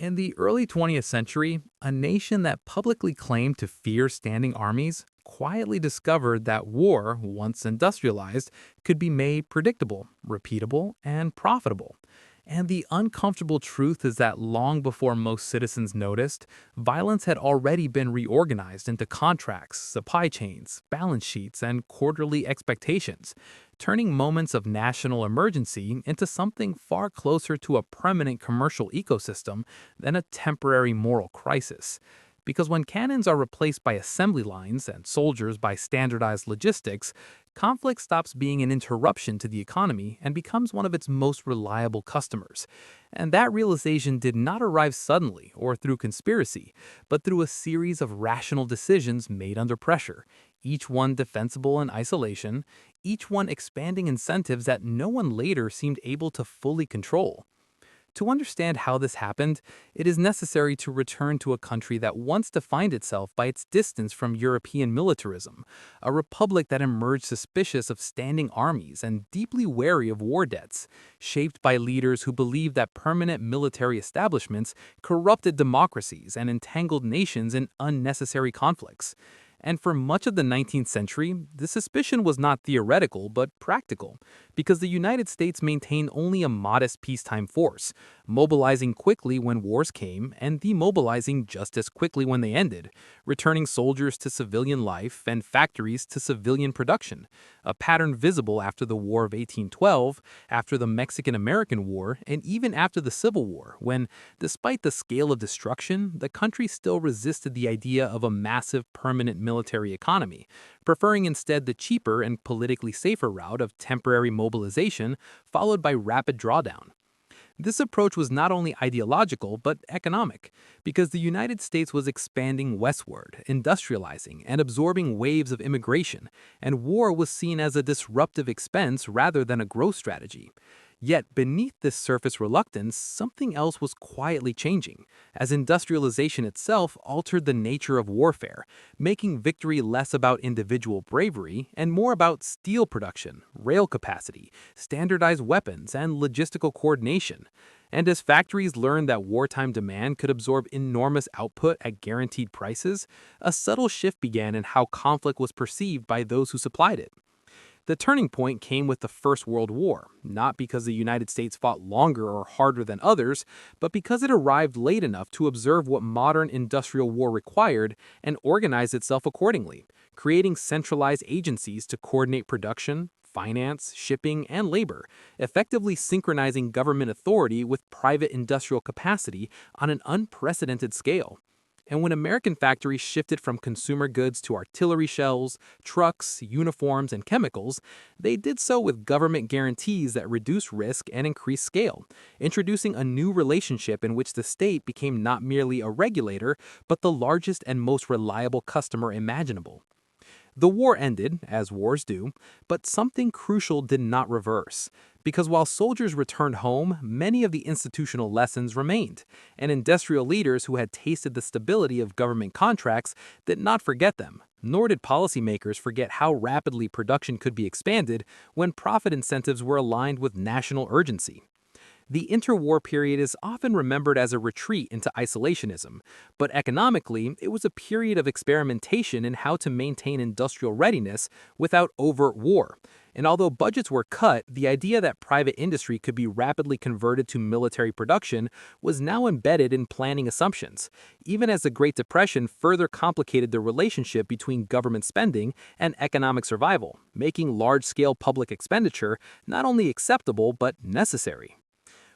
In the early 20th century, a nation that publicly claimed to fear standing armies quietly discovered that war, once industrialized, could be made predictable, repeatable, and profitable. And the uncomfortable truth is that long before most citizens noticed, violence had already been reorganized into contracts, supply chains, balance sheets, and quarterly expectations, turning moments of national emergency into something far closer to a permanent commercial ecosystem than a temporary moral crisis. Because when cannons are replaced by assembly lines and soldiers by standardized logistics, conflict stops being an interruption to the economy and becomes one of its most reliable customers. And that realization did not arrive suddenly or through conspiracy, but through a series of rational decisions made under pressure, each one defensible in isolation, each one expanding incentives that no one later seemed able to fully control. To understand how this happened, it is necessary to return to a country that once defined itself by its distance from European militarism, a republic that emerged suspicious of standing armies and deeply wary of war debts, shaped by leaders who believed that permanent military establishments corrupted democracies and entangled nations in unnecessary conflicts. And for much of the 19th century, this suspicion was not theoretical but practical, because the United States maintained only a modest peacetime force, mobilizing quickly when wars came and demobilizing just as quickly when they ended, returning soldiers to civilian life and factories to civilian production, a pattern visible after the War of 1812, after the Mexican-American War, and even after the Civil War, when, despite the scale of destruction, the country still resisted the idea of a massive permanent military economy, preferring instead the cheaper and politically safer route of temporary mobilization followed by rapid drawdown. This approach was not only ideological but economic, because the United States was expanding westward, industrializing, and absorbing waves of immigration, and war was seen as a disruptive expense rather than a growth strategy. Yet beneath this surface reluctance, something else was quietly changing, as industrialization itself altered the nature of warfare, making victory less about individual bravery and more about steel production, rail capacity, standardized weapons, and logistical coordination. And as factories learned that wartime demand could absorb enormous output at guaranteed prices, a subtle shift began in how conflict was perceived by those who supplied it. The turning point came with the First World War, not because the United States fought longer or harder than others, but because it arrived late enough to observe what modern industrial war required and organize itself accordingly, creating centralized agencies to coordinate production, finance, shipping, and labor, effectively synchronizing government authority with private industrial capacity on an unprecedented scale. And when American factories shifted from consumer goods to artillery shells, trucks, uniforms, and chemicals, they did so with government guarantees that reduced risk and increased scale, introducing a new relationship in which the state became not merely a regulator, but the largest and most reliable customer imaginable. The war ended, as wars do, but something crucial did not reverse. Because while soldiers returned home, many of the institutional lessons remained, and industrial leaders who had tasted the stability of government contracts did not forget them. Nor did policymakers forget how rapidly production could be expanded when profit incentives were aligned with national urgency. The interwar period is often remembered as a retreat into isolationism, but economically, it was a period of experimentation in how to maintain industrial readiness without overt war. And although budgets were cut, the idea that private industry could be rapidly converted to military production was now embedded in planning assumptions, even as the Great Depression further complicated the relationship between government spending and economic survival, making large-scale public expenditure not only acceptable but necessary.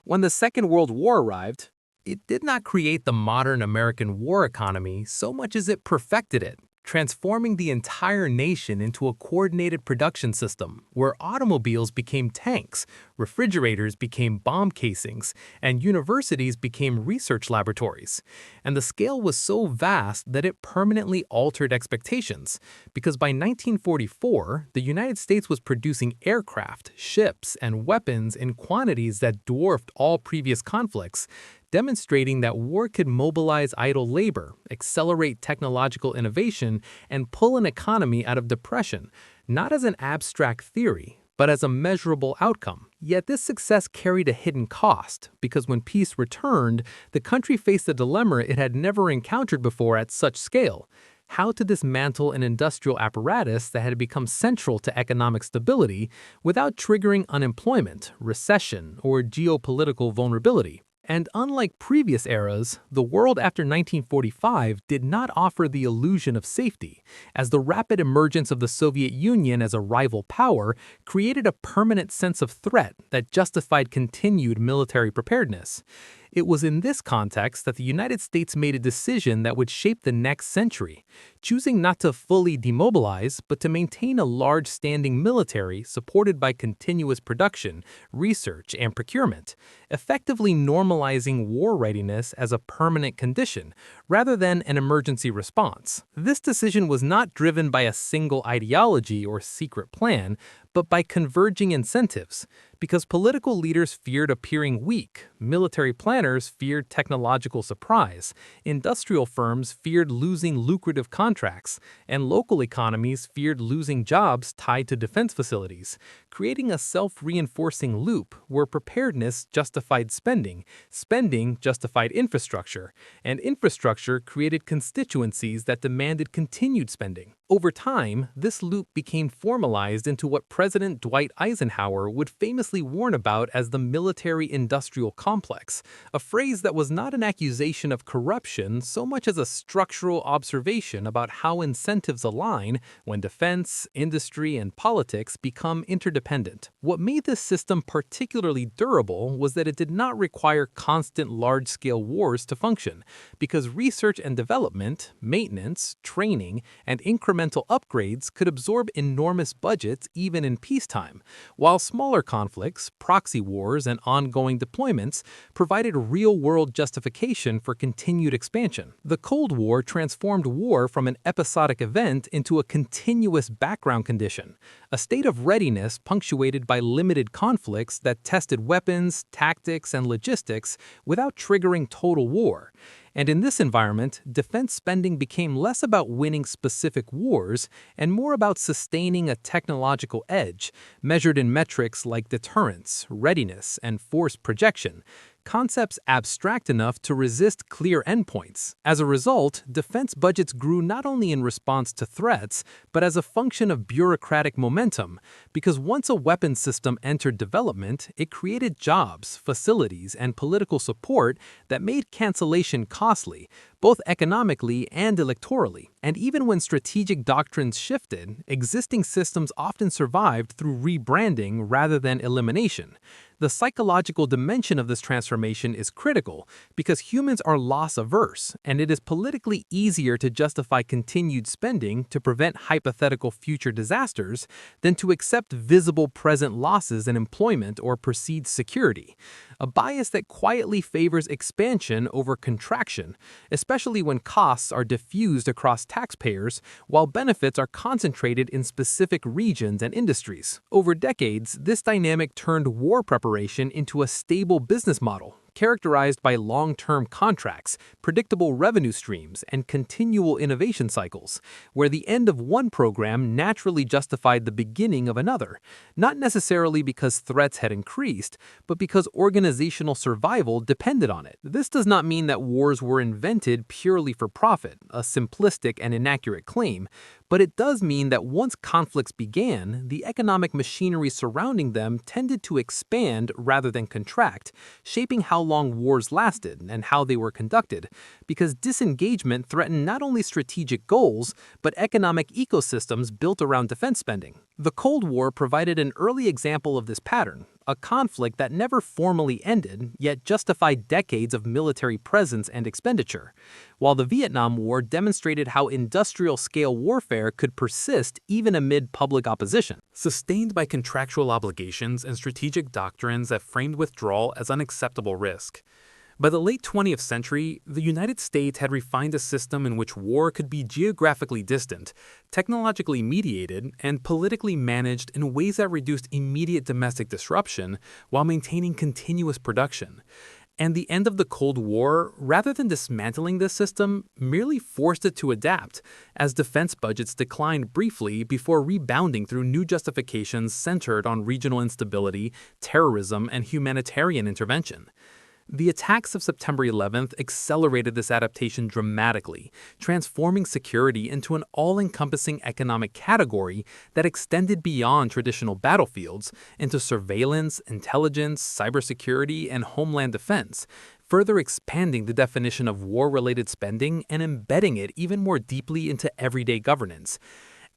When the Second World War arrived, it did not create the modern American war economy so much as it perfected it, transforming the entire nation into a coordinated production system where automobiles became tanks, refrigerators became bomb casings, and universities became research laboratories. And the scale was so vast that it permanently altered expectations, because by 1944, the United States was producing aircraft, ships, and weapons in quantities that dwarfed all previous conflicts, demonstrating that war could mobilize idle labor, accelerate technological innovation, and pull an economy out of depression, not as an abstract theory, but as a measurable outcome. Yet this success carried a hidden cost, because when peace returned, the country faced a dilemma it had never encountered before at such scale: how to dismantle an industrial apparatus that had become central to economic stability without triggering unemployment, recession, or geopolitical vulnerability. And unlike previous eras, the world after 1945 did not offer the illusion of safety, as the rapid emergence of the Soviet Union as a rival power created a permanent sense of threat that justified continued military preparedness. It was in this context that the United States made a decision that would shape the next century, choosing not to fully demobilize, but to maintain a large standing military supported by continuous production, research, and procurement, effectively normalizing war readiness as a permanent condition rather than an emergency response. This decision was not driven by a single ideology or secret plan, but by converging incentives. Because political leaders feared appearing weak, military planners feared technological surprise, industrial firms feared losing lucrative contracts, and local economies feared losing jobs tied to defense facilities, creating a self-reinforcing loop where preparedness justified spending, spending justified infrastructure, and infrastructure created constituencies that demanded continued spending. Over time, this loop became formalized into what President Dwight Eisenhower would famously warn about as the military-industrial complex, a phrase that was not an accusation of corruption so much as a structural observation about how incentives align when defense, industry, and politics become interdependent. What made this system particularly durable was that it did not require constant large-scale wars to function, because research and development, maintenance, training, and incremental upgrades could absorb enormous budgets even in peacetime, while smaller conflicts, proxy wars, and ongoing deployments provided real-world justification for continued expansion. The Cold War transformed war from an episodic event into a continuous background condition, a state of readiness punctuated by limited conflicts that tested weapons, tactics, and logistics without triggering total war. And in this environment, defense spending became less about winning specific wars and more about sustaining a technological edge, measured in metrics like deterrence, readiness, and force projection, concepts abstract enough to resist clear endpoints. As a result, defense budgets grew not only in response to threats, but as a function of bureaucratic momentum, because once a weapons system entered development, it created jobs, facilities, and political support that made cancellation costly, both economically and electorally. And even when strategic doctrines shifted, existing systems often survived through rebranding rather than elimination. The psychological dimension of this transformation is critical because humans are loss-averse, and it is politically easier to justify continued spending to prevent hypothetical future disasters than to accept visible present losses in employment or perceived security, a bias that quietly favors expansion over contraction, especially when costs are diffused across taxpayers while benefits are concentrated in specific regions and industries. Over decades, this dynamic turned war preparation into a stable business model, characterized by long-term contracts, predictable revenue streams, and continual innovation cycles, where the end of one program naturally justified the beginning of another, not necessarily because threats had increased, but because organizational survival depended on it. This does not mean that wars were invented purely for profit, a simplistic and inaccurate claim, but it does mean that once conflicts began, the economic machinery surrounding them tended to expand rather than contract, shaping how long wars lasted and how they were conducted, because disengagement threatened not only strategic goals, but economic ecosystems built around defense spending. The Cold War provided an early example of this pattern, a conflict that never formally ended, yet justified decades of military presence and expenditure, while the Vietnam War demonstrated how industrial-scale warfare could persist even amid public opposition. Sustained by contractual obligations and strategic doctrines that framed withdrawal as unacceptable risk. By the late 20th century, the United States had refined a system in which war could be geographically distant, technologically mediated, and politically managed in ways that reduced immediate domestic disruption while maintaining continuous production. And the end of the Cold War, rather than dismantling this system, merely forced it to adapt, as defense budgets declined briefly before rebounding through new justifications centered on regional instability, terrorism, and humanitarian intervention. The attacks of September 11th accelerated this adaptation dramatically, transforming security into an all-encompassing economic category that extended beyond traditional battlefields into surveillance, intelligence, cybersecurity, and homeland defense, further expanding the definition of war-related spending and embedding it even more deeply into everyday governance.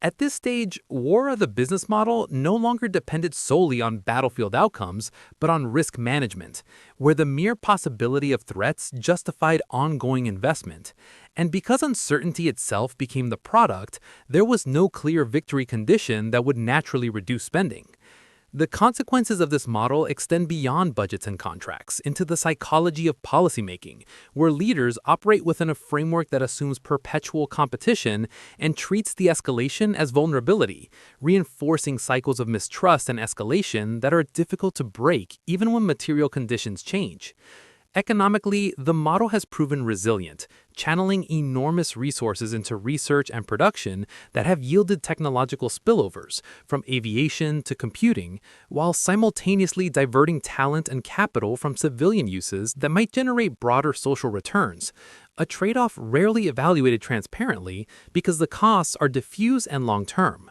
At this stage, war as a business model no longer depended solely on battlefield outcomes, but on risk management, where the mere possibility of threats justified ongoing investment. And because uncertainty itself became the product, there was no clear victory condition that would naturally reduce spending. The consequences of this model extend beyond budgets and contracts into the psychology of policymaking, where leaders operate within a framework that assumes perpetual competition and treats the escalation as vulnerability, reinforcing cycles of mistrust and escalation that are difficult to break even when material conditions change. Economically, the model has proven resilient, channeling enormous resources into research and production that have yielded technological spillovers, from aviation to computing, while simultaneously diverting talent and capital from civilian uses that might generate broader social returns, a trade-off rarely evaluated transparently because the costs are diffuse and long-term.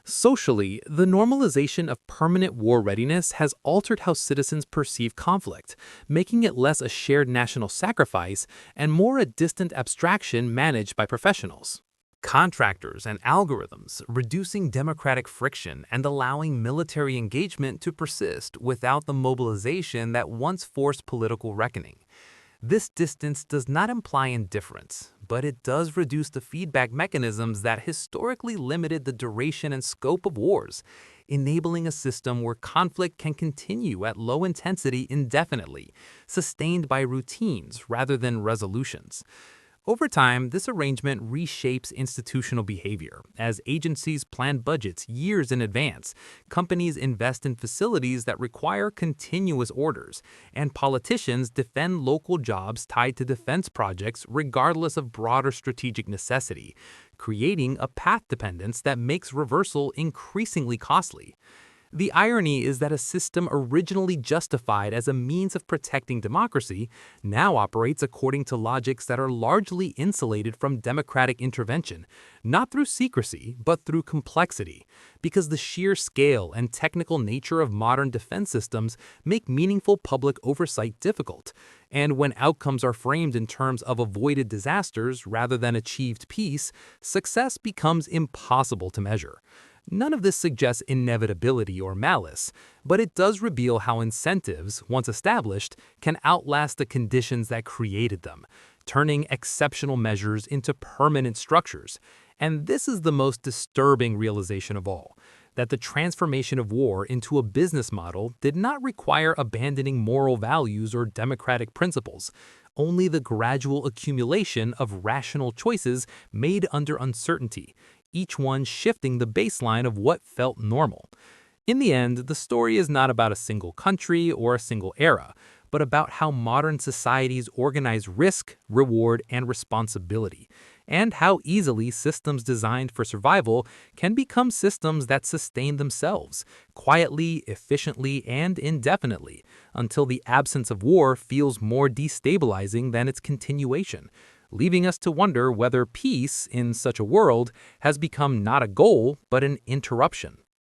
Socially, the normalization of permanent war readiness has altered how citizens perceive conflict, making it less a shared national sacrifice and more a distant abstraction managed by professionals. Contractors and algorithms, reducing democratic friction and allowing military engagement to persist without the mobilization that once forced political reckoning. This distance does not imply indifference, but it does reduce the feedback mechanisms that historically limited the duration and scope of wars, enabling a system where conflict can continue at low intensity indefinitely, sustained by routines rather than resolutions. Over time, this arrangement reshapes institutional behavior as agencies plan budgets years in advance, companies invest in facilities that require continuous orders, and politicians defend local jobs tied to defense projects regardless of broader strategic necessity, creating a path dependence that makes reversal increasingly costly. The irony is that a system originally justified as a means of protecting democracy now operates according to logics that are largely insulated from democratic intervention, not through secrecy, but through complexity, because the sheer scale and technical nature of modern defense systems make meaningful public oversight difficult. And when outcomes are framed in terms of avoided disasters rather than achieved peace, success becomes impossible to measure. None of this suggests inevitability or malice, but it does reveal how incentives, once established, can outlast the conditions that created them, turning exceptional measures into permanent structures. And this is the most disturbing realization of all, that the transformation of war into a business model did not require abandoning moral values or democratic principles, only the gradual accumulation of rational choices made under uncertainty, each one shifting the baseline of what felt normal. In the end, the story is not about a single country or a single era, but about how modern societies organize risk, reward, and responsibility, and how easily systems designed for survival can become systems that sustain themselves, quietly, efficiently, and indefinitely, until the absence of war feels more destabilizing than its continuation, leaving us to wonder whether peace in such a world has become not a goal, but an interruption.